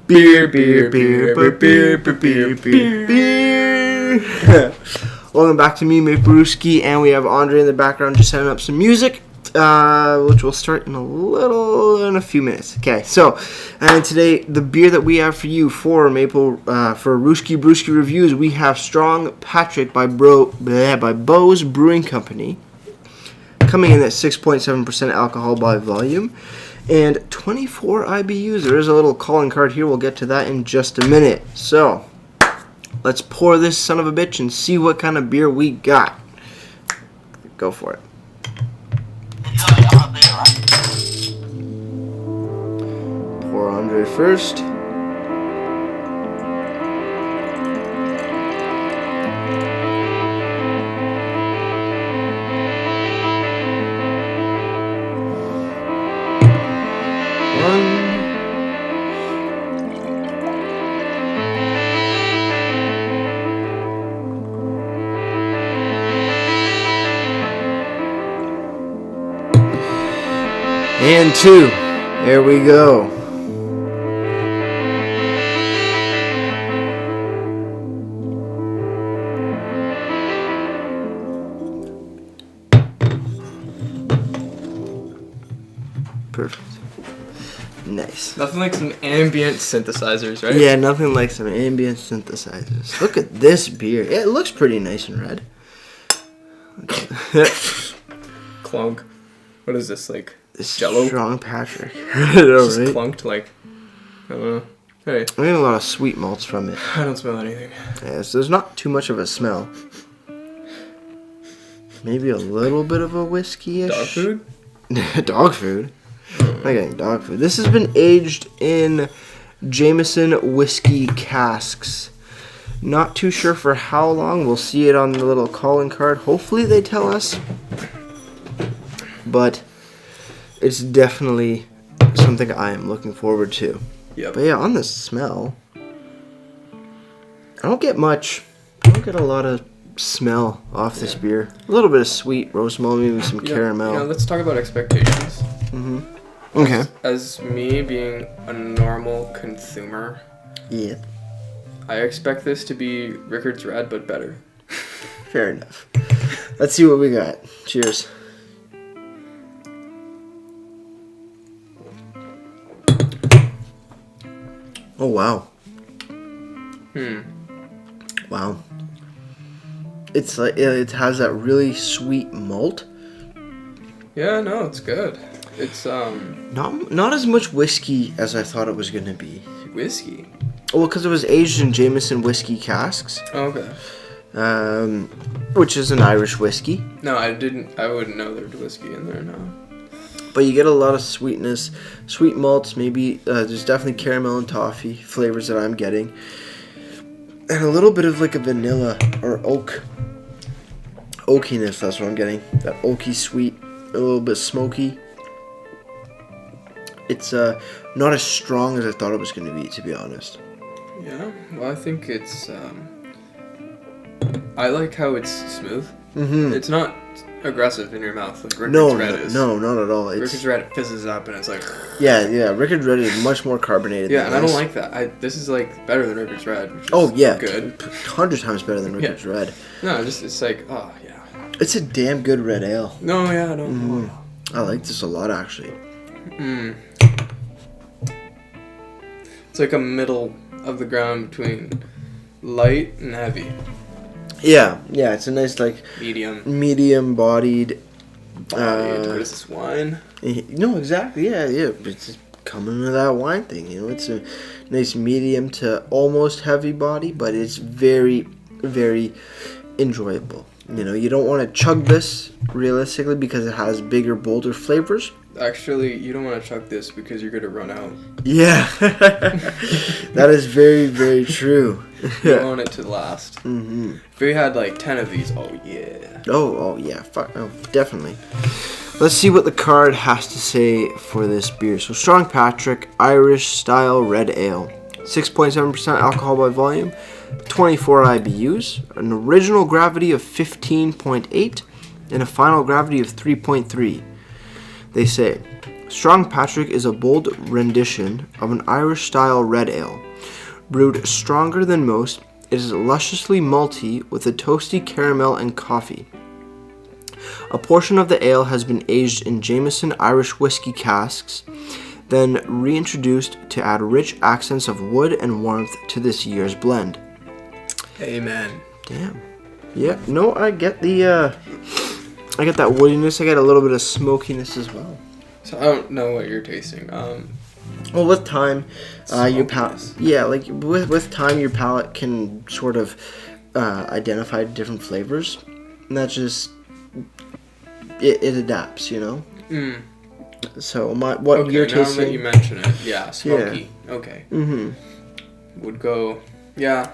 Beer, beer, beer, beer, beer, beer, beer, beer. Welcome back to me, Beau'S, and we have Andre in the background just setting up some music, which will start in a few minutes. Okay, so, and today the beer that we have for you for Rooski Brewski reviews, we have Strong Patrick by Beau'S Brewing Company, coming in at 6.7% alcohol by volume. And 24 IBUs. There is a little calling card here. We'll get to that in just a minute. So, let's pour this son of a bitch and see what kind of beer we got. Go for it. Pour Andre first. And two. There we go. Perfect. Nice. Nothing like some ambient synthesizers, right? Yeah, nothing like some ambient synthesizers. Look at this beer. It looks pretty nice and red. Clunk. What is this, like? Jello? Strong Patrick. Just right? Clunked, like, I don't know. Hey. I get a lot of sweet malts from it. I don't smell anything. Yeah, so there's not too much of a smell. Maybe a little bit of a whiskey-ish. Dog food? Dog food? I'm not getting dog food. This has been aged in Jameson whiskey casks. Not too sure for how long. We'll see it on the little calling card. Hopefully they tell us. But it's definitely something I am looking forward to. Yep. But yeah, on the smell, I don't get much. I don't get a lot of smell off this beer. A little bit of sweet rose malt, maybe some caramel. Let's talk about expectations. Mm-hmm. Okay. As me being a normal consumer, yeah, I expect this to be Rickard's Red, but better. Fair enough. Let's see what we got. Cheers. Oh, wow. Wow. It's like, it has that really sweet malt. Yeah, no, it's good. It's, Not as much whiskey as I thought it was going to be. Whiskey? Well, because it was aged in Jameson whiskey casks. Oh, okay. Which is an Irish whiskey. No, I wouldn't know there's whiskey in there, no. But you get a lot of sweetness, sweet malts, maybe, there's definitely caramel and toffee flavors that I'm getting. And a little bit of like a vanilla or oakiness, that's what I'm getting. That oaky sweet, a little bit smoky. It's not as strong as I thought it was going to be honest. Yeah, well I think it's, I like how it's smooth. Mm-hmm. It's not aggressive in your mouth like Rickard's Red is. No, not at all. Rickard's Red fizzes up and it's like... Yeah, Rickard's Red is much more carbonated than than this. I don't like that. This is like better than Rickard's Red, which is good. 100 times better than Rickard's Red. No, it's like, oh, yeah. It's a damn good red ale. No, yeah, I don't know. I like this a lot, actually. It's like a middle of the ground between light and heavy. Yeah, it's a nice, like... Medium-bodied... what is this, wine? No, exactly, yeah. It's just coming to that wine thing, It's a nice medium to almost heavy body, but it's very, very enjoyable. You don't want to chug this, realistically, because it has bigger, bolder flavors. Actually, you don't want to chug this because you're going to run out. Yeah. That is very, very true. You want it to last. Mm-hmm. If we had like 10 of these, oh yeah. Oh yeah. Oh, definitely. Let's see what the card has to say for this beer. So, Strong Patrick Irish Style Red Ale. 6.7% alcohol by volume. 24 IBUs. An original gravity of 15.8. And a final gravity of 3.3. They say, Strong Patrick is a bold rendition of an Irish-style red ale. Brewed stronger than most, it is lusciously malty with a toasty caramel and coffee. A portion of the ale has been aged in Jameson Irish Whiskey casks, then reintroduced to add rich accents of wood and warmth to this year's blend. Amen. Damn. Yeah, no, I get the, I get that woodiness. I get a little bit of smokiness as well. So I don't know what you're tasting. Well, with time, your palate, Smokiness. yeah, like with time, your palate can sort of identify different flavors, and that's just it adapts, you know. Mm. So what Okay, you're now that tasting, you mention it, yeah, smoky. Okay. Would go, yeah.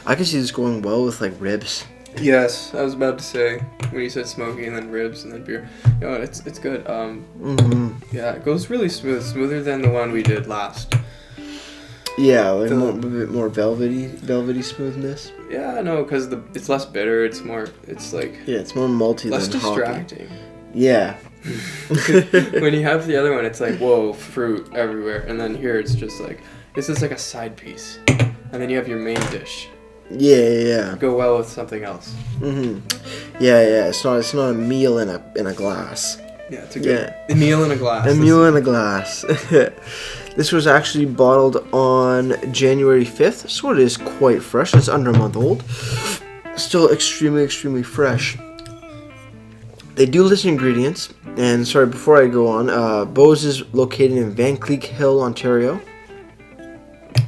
I can see this going well with like ribs. Yes, I was about to say when you said smoky and then ribs and then beer. You know, it's good. Yeah, it goes really smooth, smoother than the one we did last. Yeah, like a bit more velvety smoothness. Yeah, no, because it's less bitter. It's more. It's like Yeah, it's more malty less than hoppy. distracting. Yeah. When you have the other one, it's like whoa, fruit everywhere, and then here it's just like this is like a side piece, and then you have your main dish. Yeah. Go well with something else. Yeah. It's not a meal in a glass. Yeah, it's a good meal in a glass. A meal in a glass. This was actually bottled on January 5th, so it is quite fresh. It's under a month old. Still extremely fresh. They do list ingredients, and sorry, before I go on, Beau's is located in Van Cleek Hill, Ontario.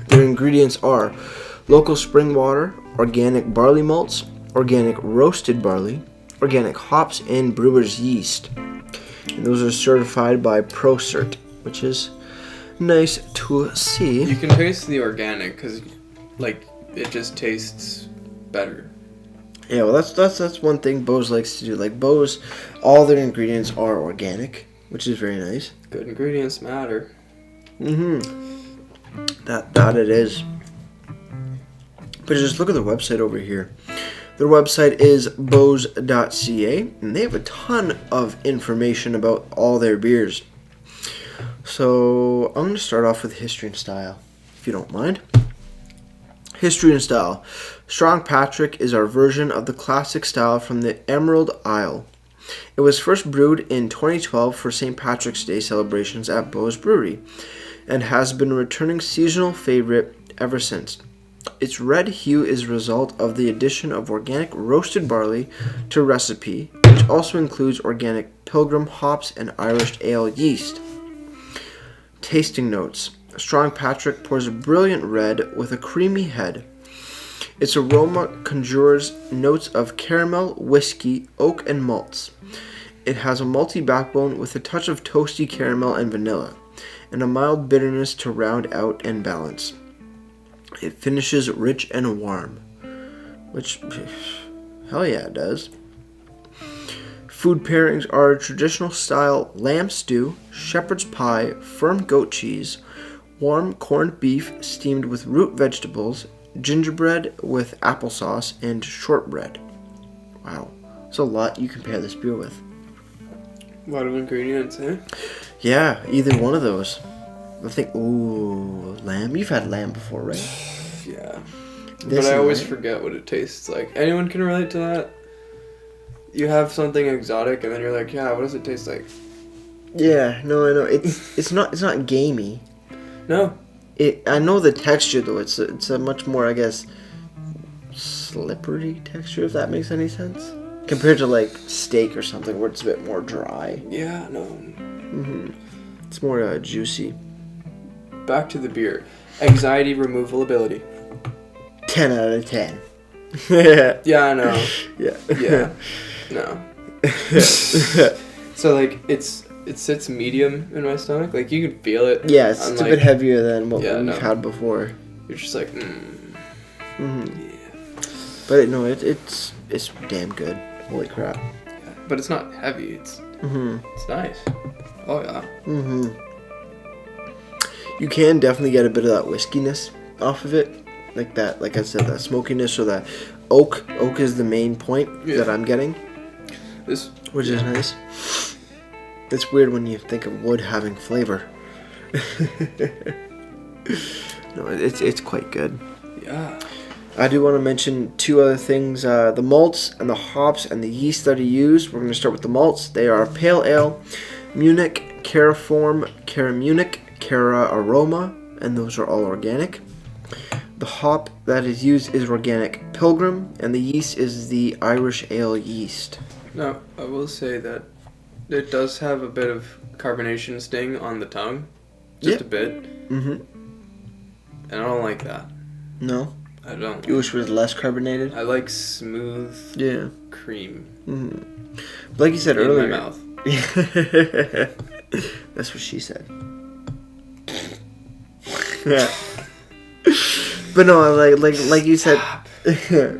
Their ingredients are local spring water, organic barley malts, organic roasted barley, organic hops, and brewer's yeast. And those are certified by ProCert, which is nice to see. You can taste the organic because, like, it just tastes better. Yeah, well, that's one thing Beau's likes to do. Like Beau's, all their ingredients are organic, which is very nice. Good ingredients matter. That it is. But just look at their website over here. Their website is beaus.ca, and they have a ton of information about all their beers. So I'm going to start off with history and style, if you don't mind. History and style. Strong Patrick is our version of the classic style from the Emerald Isle. It was first brewed in 2012 for St. Patrick's Day celebrations at Beau's Brewery, and has been a returning seasonal favorite ever since. Its red hue is a result of the addition of organic roasted barley to recipe, which also includes organic Pilgrim hops and Irish ale yeast. Tasting notes. Strong Patrick pours a brilliant red with a creamy head. Its aroma conjures notes of caramel, whiskey, oak, and malts. It has a malty backbone with a touch of toasty caramel and vanilla, and a mild bitterness to round out and balance. It finishes rich and warm, which, hell yeah, it does. Food pairings are traditional style lamb stew, shepherd's pie, firm goat cheese, warm corned beef steamed with root vegetables, gingerbread with applesauce, and shortbread. Wow, there's a lot you can pair this beer with. A lot of ingredients, eh? Yeah, either one of those. I think, ooh, lamb. You've had lamb before, right? Yeah. This But I always lamb? forget what it tastes like. Anyone can relate to that? You have something exotic and then you're like, yeah, what does it taste like? Yeah, no, I know. It's not gamey. No. I know the texture though. It's a much more, I guess, slippery texture, if that makes any sense, compared to like steak or something where it's a bit more dry. Yeah, no. It's more juicy. Back to the beer. Anxiety removal ability. 10 out of 10. Yeah, I know. Yeah. Yeah. No. So like it sits medium in my stomach. Like you can feel it. Yeah, it's a Unlike- bit heavier than what Yeah, we've no. had before. You're just like, Yeah. But no, it's damn good. Holy crap. Yeah. But it's not heavy. It's nice. Oh yeah. You can definitely get a bit of that whiskiness off of it. Like that, like I said, that smokiness or that oak. Oak is the main point that I'm getting, This which is nice. It's weird when you think of wood having flavor. No, it's quite good. Yeah. I do want to mention two other things. The malts and the hops and the yeast that are used. We're going to start with the malts. They are Pale Ale, Munich, Caraform, Cara Munich, Cara Aroma, and those are all organic. The hop that is used is organic Pilgrim, and the yeast is the Irish Ale yeast. Now, I will say that it does have a bit of carbonation sting on the tongue. Just a bit. Mm-hmm. And I don't like that. No? I don't. You wish it was less carbonated? I like smooth cream. Mm-hmm. Like you said in earlier. my mouth. That's what she said. Yeah. But no, like you said,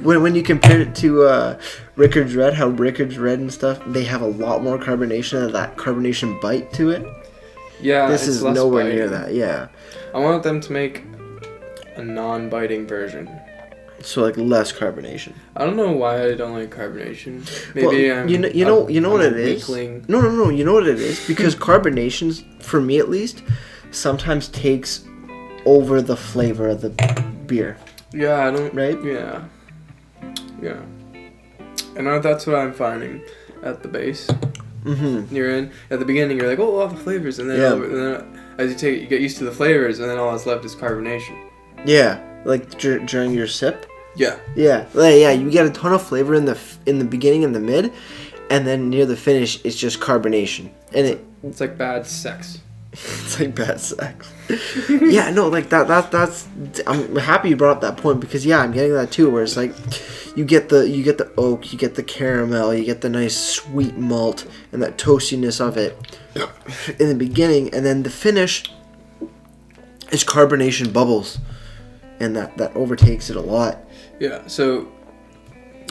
when you compared it to Rickard's Red, how Rickard's Red and stuff, they have a lot more carbonation and that carbonation bite to it. Yeah, this is less nowhere biting. near that. Yeah. I want them to make a non-biting version. So like less carbonation. I don't know why I don't like carbonation. Maybe well, I'm. You know what it is. Weakling. No. You know what it is because carbonations, for me at least, sometimes takes over the flavor of the beer. Yeah, I don't. Right? Yeah. Yeah. And that's what I'm finding at the base. Mm-hmm. You're in at the beginning. You're like, oh, all the flavors, and then, as you get used to the flavors, and then all that's left is carbonation. Yeah, like during your sip. Yeah. Yeah. Yeah. You get a ton of flavor in the beginning and the mid, and then near the finish, it's just carbonation, and it's like bad sex. It's like bad sex. Yeah, no, like that's. I'm happy you brought up that point because I'm getting that too. Where it's like, you get the oak, you get the caramel, you get the nice sweet malt and that toastiness of it in the beginning, and then the finish is carbonation bubbles, and that overtakes it a lot. Yeah. So.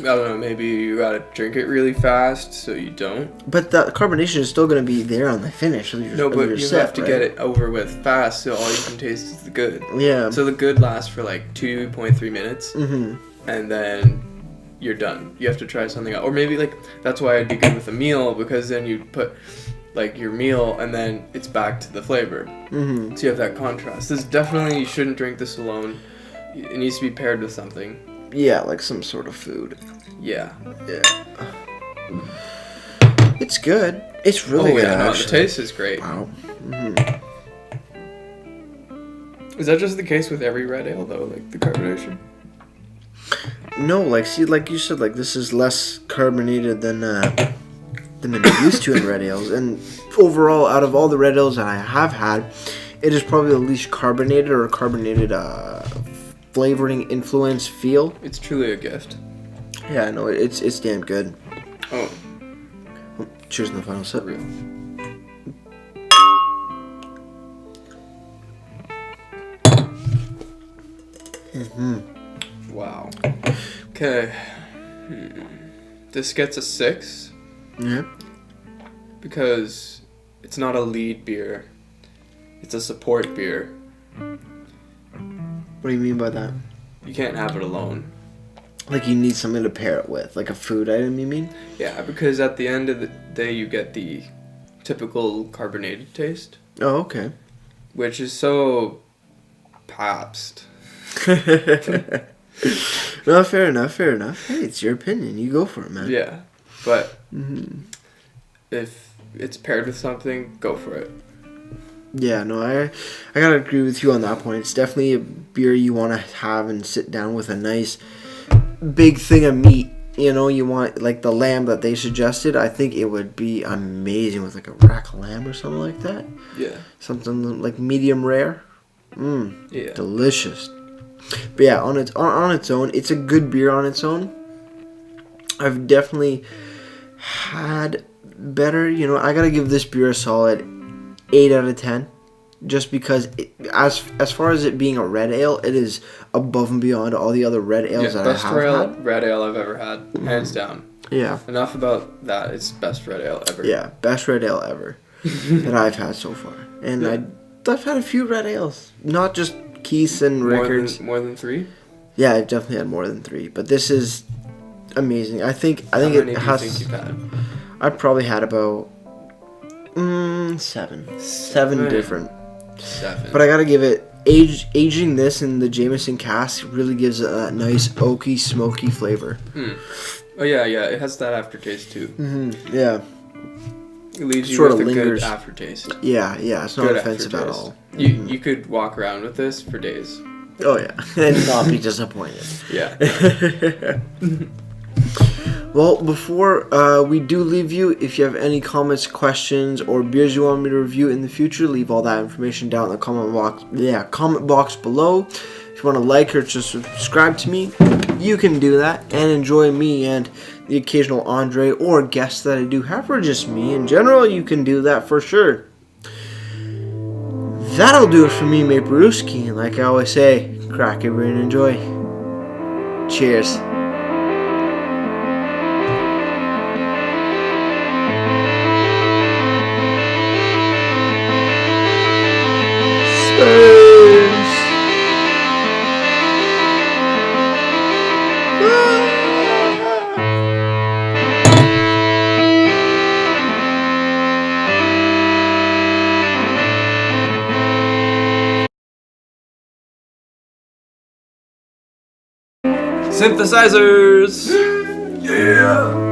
I don't know, maybe you gotta drink it really fast so you don't. But the carbonation is still going to be there on the finish. Of no, but you sip, have to get it over with fast so all you can taste is the good. Yeah. So the good lasts for like 2.3 minutes, and then you're done. You have to try something else. Or maybe like, that's why it'd be good with a meal, because then you put like your meal and then it's back to the flavor. Mm-hmm. So you have that contrast. This definitely, you shouldn't drink this alone. It needs to be paired with something. Yeah, like some sort of food. Yeah. It's good. It's really good. No, the taste is great. Wow. Is that just the case with every red ale though, like the carbonation? No, like you said, like this is less carbonated than I'm used to in red ales. And overall, out of all the red ales that I have had, it is probably the least carbonated or carbonated flavoring influence feel. It's truly a gift. Yeah, no, it's damn good. Oh, cheers on the final sip. Real. Wow. Okay. This gets a 6. Yeah. Because it's not a lead beer. It's a support beer. What do you mean by that? You can't have it alone. Like you need something to pair it with, like a food item, you mean? Yeah, because at the end of the day you get the typical carbonated taste. Oh, okay. Which is so Pabst. No, fair enough. Hey, it's your opinion. You go for it, man. Yeah, but if it's paired with something, go for it. Yeah, no, I gotta agree with you on that point. It's definitely a beer you want to have and sit down with a nice big thing of meat. You know, you want like the lamb that they suggested. I think it would be amazing with like a rack of lamb or something like that. Yeah. Something like medium rare. Yeah. Delicious. But yeah, on its own, it's a good beer on its own. I've definitely had better. You know, I gotta give this beer a solid 8 out of 10, just because as far as it being a red ale, it is above and beyond all the other red ales that I have had. Red ale I've ever had, hands down. Yeah. Enough about that. It's best red ale ever. Yeah, best red ale ever that I've had so far, and I've had a few red ales, not just Keith's and Rickards. More than 3? Yeah, I've definitely had more than 3, but this is amazing. I think How many it do you has. think you've had? I've probably had about Seven different. 7. But I gotta give it, aging this in the Jameson cask really gives it that nice oaky, smoky flavor. Oh yeah, it has that aftertaste too. Yeah. It leaves you Sort with of a lingers. good aftertaste. Yeah, it's not Good offensive at aftertaste. all. You could walk around with this for days. Oh yeah, and not be disappointed. Yeah. Well, before we do leave you, if you have any comments, questions, or beers you want me to review in the future, leave all that information down in the comment box below. If you want to like or just subscribe to me, you can do that and enjoy me and the occasional Andre or guest that I do have, or just me in general. You can do that for sure. That'll do it for me, mate Brewski. And like I always say, crack it, and enjoy. Cheers. Synthesizers! Yeah!